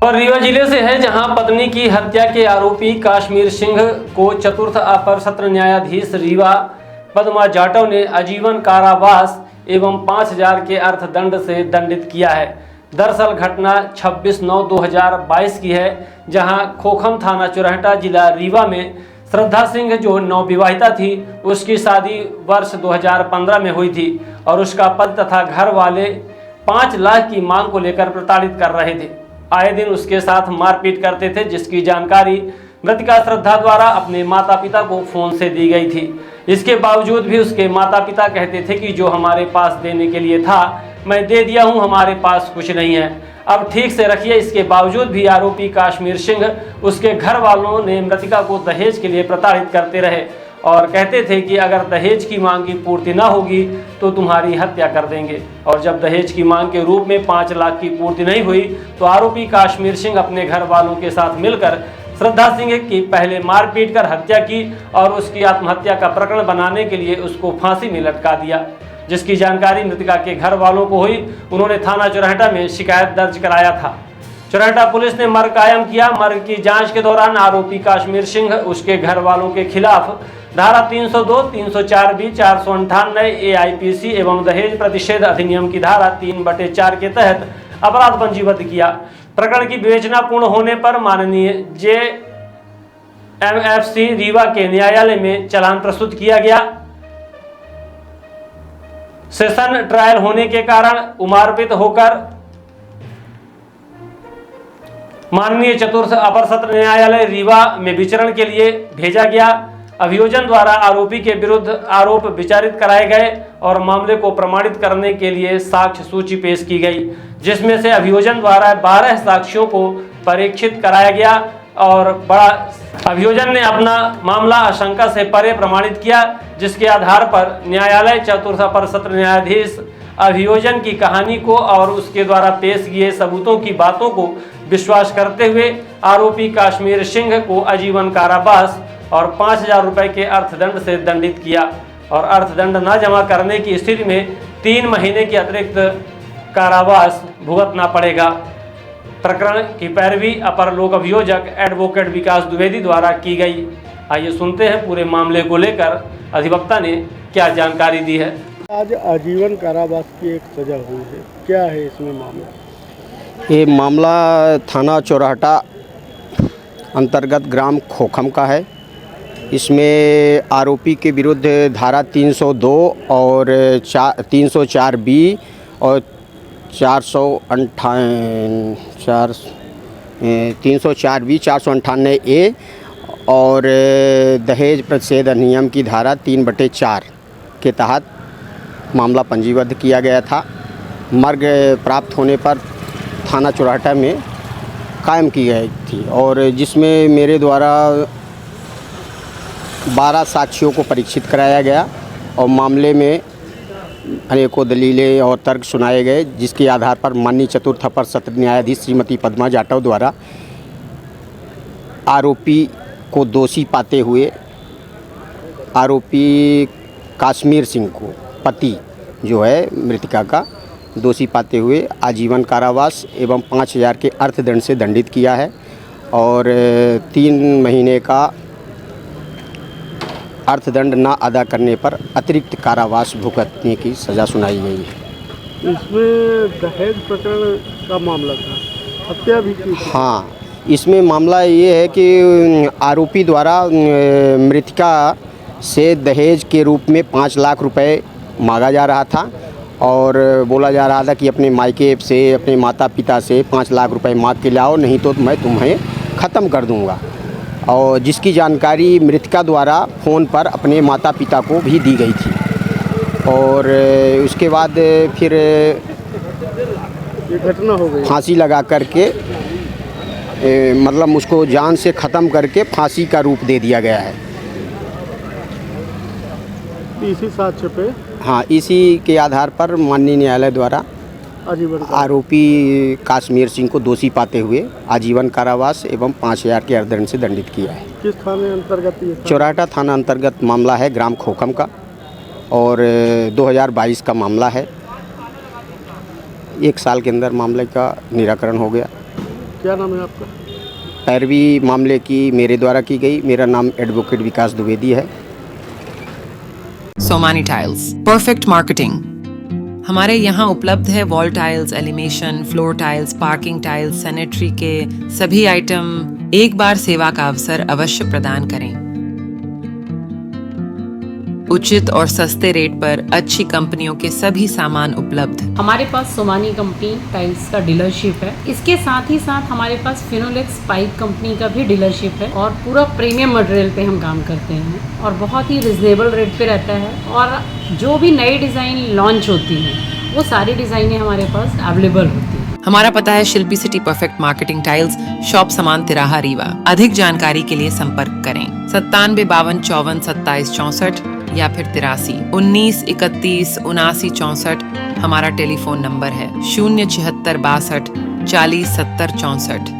खबर रीवा जिले से है, जहां पत्नी की हत्या के आरोपी कश्मीर सिंह को चतुर्थ अपर सत्र न्यायाधीश रीवा पद्मा जाटव ने आजीवन कारावास एवं 5,000 के अर्थदंड से दंडित किया है। दरअसल घटना 26/9/2022 की है, जहां खोखम थाना चुरहटा जिला रीवा में श्रद्धा सिंह जो नवविवाहिता थी, उसकी शादी वर्ष 2015 में हुई थी और उसका पति तथा घर वाले 5 लाख की मांग को लेकर प्रताड़ित कर रहे थे। आए दिन उसके साथ मारपीट करते थे, जिसकी जानकारी मृतका श्रद्धा द्वारा अपने माता पिता को फोन से दी गई थी। इसके बावजूद भी उसके माता पिता कहते थे कि जो हमारे पास देने के लिए था मैं दे दिया हूं, हमारे पास कुछ नहीं है, अब ठीक से रखिए। इसके बावजूद भी आरोपी कश्मीर सिंह उसके घर वालों ने मृतका को दहेज के लिए प्रताड़ित करते रहे और कहते थे कि अगर दहेज की मांग की पूर्ति न होगी तो तुम्हारी हत्या कर देंगे। और जब दहेज की मांग के रूप में 5 लाख की पूर्ति नहीं हुई तो आरोपी कश्मीर सिंह अपने घर वालों के साथ मिलकर श्रद्धा सिंह की पहले मारपीट कर हत्या की और उसकी आत्महत्या का प्रकरण बनाने के लिए उसको फांसी में लटका दिया। जिसकी जानकारी मृतका के घर वालों को हुई, उन्होंने थाना चुरहटा में शिकायत दर्ज कराया था। चुरहटा पुलिस ने मर्ग कायम किया। मर्ग की जांच के दौरान आरोपी कश्मीर सिंह उसके घर वालों के खिलाफ धारा 302, 304B, 498 AIPC एवं दहेज प्रतिषेध अधिनियम की धारा 3/4 के तहत अपराध पंजीबद्ध किया। प्रकरण की विवेचना पूर्ण होने पर माननीय JMFC रीवा के न्यायालय में चालान प्रस्तुत किया गया। सेशन ट्रायल होने के कारण उमार्पित होकर माननीय चतुर्थ अपर सत्र न्यायालय रीवा में विचारण के लिए भेजा गया। अभियोजन द्वारा आरोपी के विरुद्ध आरोप विचारित कराए गए और मामले को प्रमाणित करने के लिए साक्ष्य सूची पेश की गई, जिसमें से अभियोजन द्वारा 12 साक्ष्यों को परीक्षित कराया गया और अभियोजन ने अपना मामला आशंका से परे प्रमाणित किया, जिसके आधार पर न्यायालय चतुर्थ अपर सत्र न्यायाधीश अभियोजन की कहानी को और उसके द्वारा पेश किए सबूतों की बातों को विश्वास करते हुए आरोपी कश्मीर सिंह को आजीवन कारावास और 5,000 रुपये के अर्थदंड से दंडित किया और अर्थदंड न जमा करने की स्थिति में 3 महीने की अतिरिक्त कारावास भुगतना पड़ेगा। प्रकरण की पैरवी अपर लोक अभियोजक एडवोकेट विकास द्विवेदी द्वारा की गई। आइए सुनते हैं पूरे मामले को लेकर अधिवक्ता ने क्या जानकारी दी है। आज आजीवन कारावास की एक सजा हुई है, क्या है इसमें मामला? ये मामला थाना चौराहटा अंतर्गत ग्राम खोखम का है। इसमें आरोपी के विरुद्ध धारा 302 और 304B और 304B 498A और दहेज प्रतिषेध अधिनियम की धारा 3/4 के तहत मामला पंजीबद्ध किया गया था। मर्ग प्राप्त होने पर थाना चौराहटा में कायम की गई थी और जिसमें मेरे द्वारा 12 साक्ष्यों को परीक्षित कराया गया और मामले में अनेकों दलीलें और तर्क सुनाए गए, जिसके आधार पर माननीय चतुर्थ अपर सत्र न्यायाधीश श्रीमती पद्मा जाटव द्वारा आरोपी को दोषी पाते हुए आरोपी कश्मीर सिंह को, पति जो है मृतका का, दोषी पाते हुए आजीवन कारावास एवं 5,000 के अर्थदंड से दंडित किया है और 3 महीने का अर्थदंड न अदा करने पर अतिरिक्त कारावास भुगतने की सज़ा सुनाई गई है। इसमें दहेज प्रकरण का मामला था, हत्या भी की? हाँ, इसमें मामला ये है कि आरोपी द्वारा मृतका से दहेज के रूप में 5 लाख रुपए मांगा जा रहा था और बोला जा रहा था कि अपने मायके से, अपने माता पिता से 5 लाख रुपए मांग के लाओ, नहीं तो मैं तुम्हें ख़त्म कर दूंगा। और जिसकी जानकारी मृतका द्वारा फ़ोन पर अपने माता पिता को भी दी गई थी और उसके बाद फिर ये घटना हो गई, फांसी लगा करके मतलब उसको जान से ख़त्म करके फांसी का रूप दे दिया गया है। इसी साक्ष्य पे, हाँ, इसी के आधार पर माननीय न्यायालय द्वारा आरोपी कश्मीर सिंह को दोषी पाते हुए आजीवन कारावास एवं 5,000 के अर्थदंड से दंडित किया है। किस थाने अंतर्गत? चौराहटा थाना अंतर्गत मामला है, ग्राम खोखम का, और 2022 का मामला है। 1 साल के अंदर मामले का निराकरण हो गया। क्या नाम है आपका? पैरवी मामले की मेरे द्वारा की गई। मेरा नाम एडवोकेट विकास द्विवेदी है। Somani tiles, perfect marketing. हमारे यहाँ उपलब्ध है वॉल टाइल्स, एलिमेशन, floor tiles, parking tiles, sanitary के सभी आइटम। एक बार सेवा का अवसर अवश्य प्रदान करें। उचित और सस्ते रेट पर अच्छी कंपनियों के सभी सामान उपलब्ध। हमारे पास सोमानी कंपनी टाइल्स का डीलरशिप है। इसके साथ ही साथ हमारे पास फिनोलेक्स पाइप कंपनी का भी डीलरशिप है और पूरा प्रीमियम मटेरियल पे हम काम करते हैं और बहुत ही रिजनेबल रेट पे रहता है। और जो भी नई डिज़ाइन लॉन्च होती हैं वो सारी डिज़ाइनें हमारे पास अवेलेबल होती हैं। हमारा पता है Shilpi city perfect marketing tiles, shop Saman तिराहा रीवा। अधिक जानकारी के लिए संपर्क करें 97 52 54 27 64 या फिर 83 19 31 79 64। हमारा टेलीफोन नंबर है 076 62 40 70 64।